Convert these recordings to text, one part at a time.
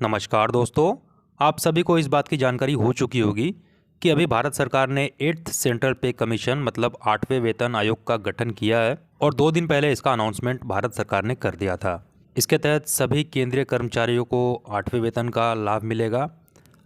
नमस्कार दोस्तों। आप सभी को इस बात की जानकारी हो चुकी होगी कि अभी भारत सरकार ने 8th सेंट्रल पे कमीशन मतलब 8वें वेतन आयोग का गठन किया है और 2 दिन पहले इसका अनाउंसमेंट भारत सरकार ने कर दिया था। इसके तहत सभी केंद्रीय कर्मचारियों को 8वें वेतन का लाभ मिलेगा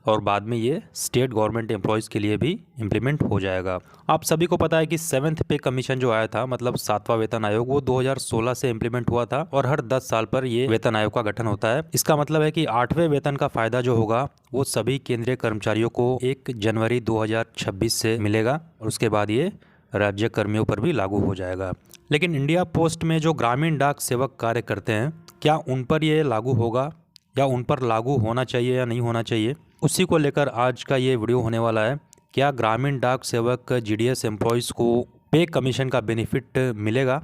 और बाद में ये स्टेट गवर्नमेंट एम्प्लॉयज़ के लिए भी इम्प्लीमेंट हो जाएगा। आप सभी को पता है कि 7th पे कमीशन जो आया था मतलब 7वां वेतन आयोग वो 2016 से इम्प्लीमेंट हुआ था और हर 10 साल पर ये वेतन आयोग का गठन होता है। इसका मतलब है कि 8वें वेतन का फायदा जो होगा वो सभी केंद्रीय कर्मचारियों को 1 जनवरी 2026 से मिलेगा और उसके बाद ये राज्य कर्मियों पर भी लागू हो जाएगा। लेकिन इंडिया पोस्ट में जो ग्रामीण डाक सेवक कार्य करते हैं, क्या उन पर ये लागू होगा या उन पर लागू होना चाहिए या नहीं होना चाहिए, उसी को लेकर आज का ये वीडियो होने वाला है। क्या ग्रामीण डाक सेवक जीडीएस एम्प्लॉयज़ को पे कमीशन का बेनिफिट मिलेगा?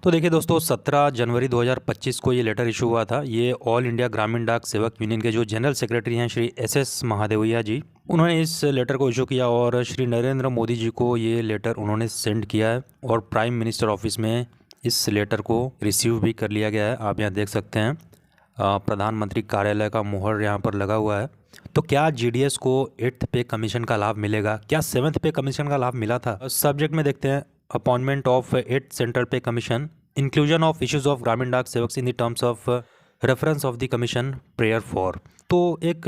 तो देखिए दोस्तों, 17 जनवरी 2025 को ये लेटर इशू हुआ था। ये ऑल इंडिया ग्रामीण डाक सेवक यूनियन के जो जनरल सेक्रेटरी हैं श्री एस महादेवैया जी, उन्होंने इस लेटर को इशू किया और श्री नरेंद्र मोदी जी को ये लेटर उन्होंने सेंड किया है और प्राइम मिनिस्टर ऑफिस में इस लेटर को रिसीव भी कर लिया गया है। आप यहाँ देख सकते हैं प्रधानमंत्री कार्यालय का मुहर यहाँ पर लगा हुआ है। तो क्या जीडीएस को 8th पे कमीशन का लाभ मिलेगा? क्या 7th पे कमीशन का लाभ मिला था? सब्जेक्ट में देखते हैं, appointment of 8th central pay commission, inclusion of issues of Gramin Dak sevaks in the terms of reference of the commission, prayer for. तो एक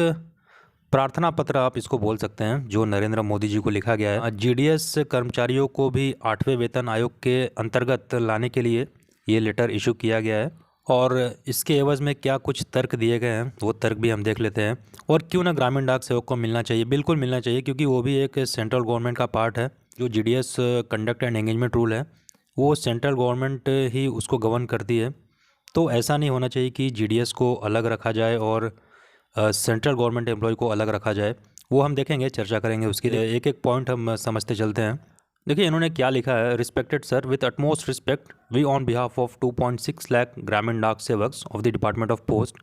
प्रार्थना पत्र आप इसको बोल सकते हैं जो नरेंद्र मोदी जी को लिखा गया है जीडीएस कर्मचारियों को भी 8वें वेतन आयोग के अंतर्गत लाने के लिए ये लेटर इशू किया गया है और इसके एवज में क्या कुछ तर्क दिए गए हैं वो तर्क भी हम देख लेते हैं। और क्यों ना ग्रामीण डाक सेवक को मिलना चाहिए, बिल्कुल मिलना चाहिए, क्योंकि वो भी एक सेंट्रल गवर्नमेंट का पार्ट है। जो GDS conduct and engagement rule है वो सेंट्रल गवर्नमेंट ही उसको गवर्न करती है। तो ऐसा नहीं होना चाहिए कि जीडीएस को अलग रखा जाए और सेंट्रल गवर्नमेंट एम्प्लॉय को अलग रखा जाए। वो हम देखेंगे, चर्चा करेंगे उसकी। एक एक पॉइंट हम समझते चलते हैं। देखिए इन्होंने क्या लिखा है, respected sir, with utmost respect we on behalf of 2.6 lakh Gramin Dak Sevaks of the department of post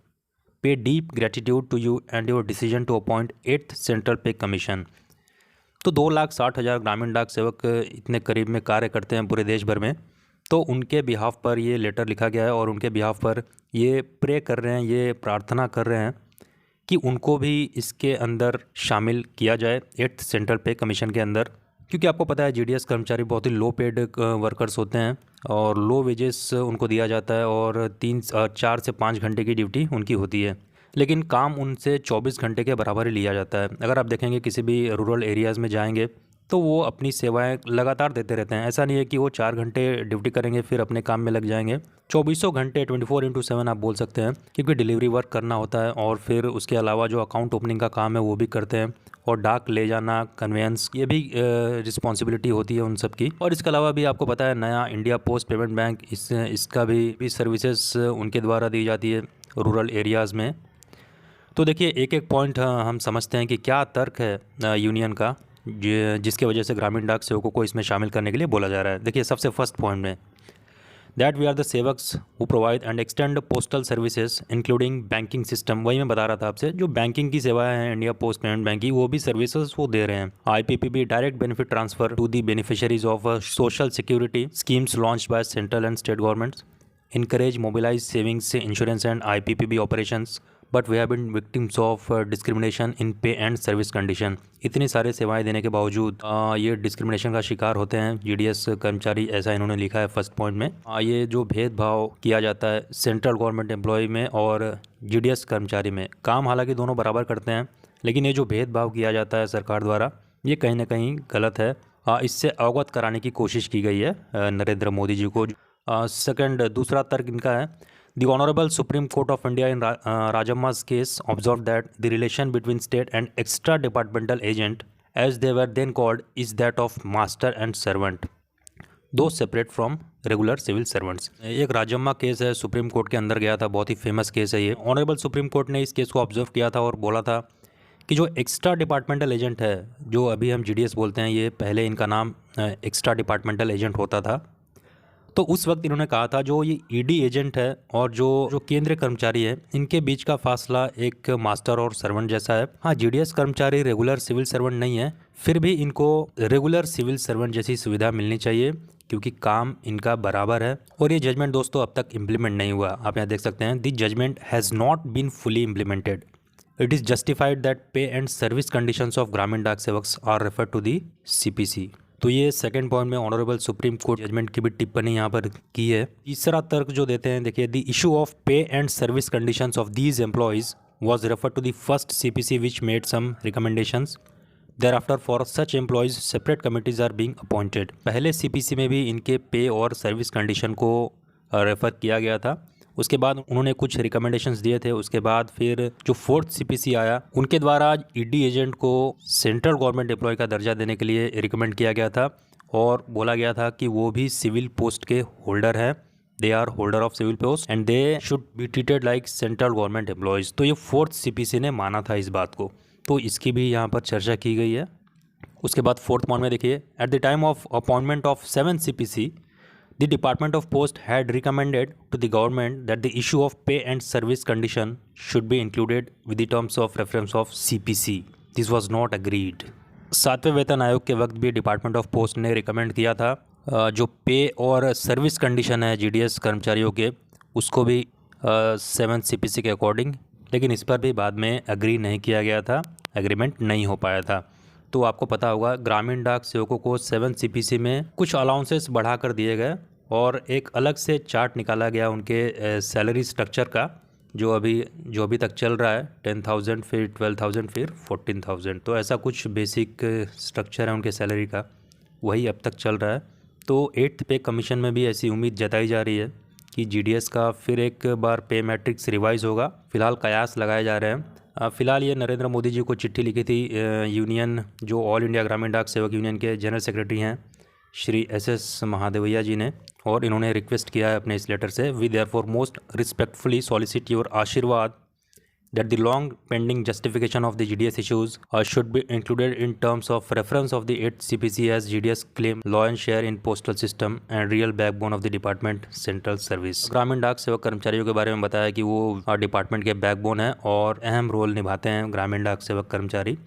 pay deep gratitude to you and your decision to appoint 8th central pay commission. तो 2,60,000 ग्रामीण डाक सेवक इतने करीब में कार्य करते हैं पूरे देश भर में, तो उनके बिहाफ पर ये लेटर लिखा गया है और उनके बिहाफ पर ये प्रे कर रहे हैं, ये प्रार्थना कर रहे हैं कि उनको भी इसके अंदर शामिल किया जाए 8th सेंट्रल पे कमीशन के अंदर। क्योंकि आपको पता है जीडीएस कर्मचारी बहुत ही लो पेड वर्कर्स होते हैं और लो वेजेस उनको दिया जाता है और 4 से 5 घंटे की ड्यूटी उनकी होती है, लेकिन काम उनसे 24 घंटे के बराबर ही लिया जाता है। अगर आप देखेंगे किसी भी रूरल एरियाज़ में जाएंगे तो वो अपनी सेवाएं लगातार देते रहते हैं। ऐसा नहीं है कि वो 4 घंटे ड्यूटी करेंगे फिर अपने काम में लग जाएंगे। 24 घंटे 24x7 आप बोल सकते हैं, क्योंकि डिलीवरी वर्क करना होता है और फिर उसके अलावा जो अकाउंट ओपनिंग का काम है वो भी करते हैं और डाक ले जाना, कन्वेंस, ये भी रिस्पॉन्सिबिलिटी होती है उन सब की। और इसके अलावा भी आपको पता है नया इंडिया पोस्ट पेमेंट बैंक, इसका भी सर्विसेज उनके द्वारा दी जाती है रूरल एरियाज़ में। तो देखिए एक एक पॉइंट हम समझते हैं कि क्या तर्क है यूनियन का जिसके वजह से ग्रामीण डाक सेवकों को इसमें शामिल करने के लिए बोला जा रहा है। देखिए सबसे फर्स्ट पॉइंट में, that we are the sevaks who provide and extend postal services including banking system. वही मैं बता रहा था आपसे, जो बैंकिंग की सेवाएं हैं इंडिया पोस्ट पेमेंट बैंक की, वो भी सर्विसेज वो दे रहे हैं। IPPB, direct benefit transfer to the beneficiaries of social security schemes launched by central and state governments, encourage mobilize savings insurance and IPPB operations, but we have been victims of discrimination in pay and service condition। इतनी सारे सेवाएं देने के बावजूद ये discrimination का शिकार होते हैं जीडीएस कर्मचारी, ऐसा इन्होंने लिखा है फर्स्ट पॉइंट में। ये जो भेदभाव किया जाता है सेंट्रल गवर्नमेंट एम्प्लॉय में और जीडीएस कर्मचारी में, काम हालांकि दोनों बराबर करते हैं, लेकिन ये जो भेदभाव किया जाता है सरकार द्वारा, ये कहीं ना कहीं गलत है। इससे अवगत कराने की कोशिश की गई है नरेंद्र मोदी जी को। सेकंड, दूसरा तर्क इनका है, the honourable supreme court of India in Rajamma's case observe that the relation between state and extra departmental agent as they were then called is that of master and servant, though separate from regular civil servants. एक Rajamma case है, supreme court के अंदर गया था, बहुत ही famous case है ये। Honourable supreme court ने इस केस को ऑब्जर्व किया था और बोला था कि जो एक्स्ट्रा डिपार्टमेंटल एजेंट है, जो अभी हम जीडीएस बोलते हैं, ये पहले इनका नाम एक्स्ट्रा डिपार्टमेंटल एजेंट होता था, तो उस वक्त इन्होंने कहा था जो ये ईडी एजेंट है और जो केंद्रीय कर्मचारी है, इनके बीच का फासला एक मास्टर और सर्वेंट जैसा है। हाँ, जीडीएस कर्मचारी रेगुलर सिविल सर्वेंट नहीं है, फिर भी इनको रेगुलर सिविल सर्वेंट जैसी सुविधा मिलनी चाहिए क्योंकि काम इनका बराबर है। और ये जजमेंट दोस्तों अब तक इम्प्लीमेंट नहीं हुआ। आप यहाँ देख सकते हैं, the judgement has not been fully implemented. It is justified that pay and service conditions of Gramin Dak Sevaks are refer to the CPC. तो ये सेकंड पॉइंट में ऑनरेबल सुप्रीम कोर्ट जजमेंट की भी टिप्पणी यहाँ पर की है। तीसरा तर्क जो देते हैं, देखिए, the issue of pay and service conditions of these employees was referred to the first CPC which made some recommendations. Thereafter for such employees separate committees are being appointed. पहले CPC में भी इनके पे और सर्विस कंडीशन को refer किया गया था। उसके बाद उन्होंने कुछ रिकमेंडेशंस दिए थे। उसके बाद फिर जो फोर्थ CPC आया, उनके द्वारा ईडी एजेंट को सेंट्रल गवर्नमेंट एम्प्लॉय का दर्जा देने के लिए रिकमेंड किया गया था और बोला गया था कि वो भी सिविल पोस्ट के होल्डर हैं। They are holder of civil post and they should be treated like central government employees. तो ये फोर्थ CPC ने माना था इस बात को, तो इसकी भी यहाँ पर चर्चा की गई है। उसके बाद फोर्थ पॉइंट में देखिए, at the time of appointment of 7th CPC the department of post had recommended to the government that the issue of pay and service condition should be included with the terms of reference of CPC। This was not agreed. 7वें वेतन आयोग के वक्त भी department of post ने recommend किया था जो पे और सर्विस कंडीशन है जीडीएस कर्मचारियों के, उसको भी 7th CPC के अकॉर्डिंग, लेकिन इस पर भी बाद में एग्री नहीं किया गया था, एग्रीमेंट नहीं हो पाया था। तो आपको पता होगा ग्रामीण डाक सेवकों को 7th CPC में कुछ अलाउंसेस बढ़ा कर दिए गए और एक अलग से चार्ट निकाला गया उनके सैलरी स्ट्रक्चर का, जो अभी तक चल रहा है। 10,000 फिर 12,000 फिर 14,000। तो ऐसा कुछ बेसिक स्ट्रक्चर है उनके सैलरी का, वही अब तक चल रहा है। तो 8th पे कमीशन में भी ऐसी उम्मीद जताई जा रही है कि जीडीएस का फिर एक बार पे मैट्रिक्स रिवाइज होगा। फिलहाल कयास लगाए जा रहे हैं। फिलहाल ये नरेंद्र मोदी जी को चिट्ठी लिखी थी यूनियन, जो ऑल इंडिया ग्रामीण डाक सेवक यूनियन के जनरल सेक्रेटरी हैं श्री SS महादेवैया जी ने, और इन्होंने रिक्वेस्ट किया है अपने इस लेटर से, we therefore most respectfully solicit your आशीर्वाद that the long pending justification of the GDS issues should be included in terms of reference of the 8th CPC as GDS claim law and share in postal system and real backbone of the department central service। ग्रामीण डाक सेवक कर्मचारियों के बारे में बताया कि वो डिपार्टमेंट के बैकबोन है और अहम रोल निभाते हैं ग्रामीण डाक सेवक कर्मचारी।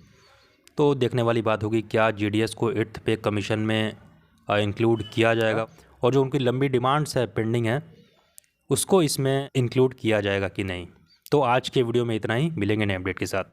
तो देखने वाली बात होगी क्या GDS को 8th पे कमीशन में इंक्लूड किया जाएगा, और जो उनकी लंबी डिमांड्स है, पेंडिंग है, उसको इसमें इंक्लूड किया जाएगा कि नहीं। तो आज के वीडियो में इतना ही, मिलेंगे नए अपडेट के साथ।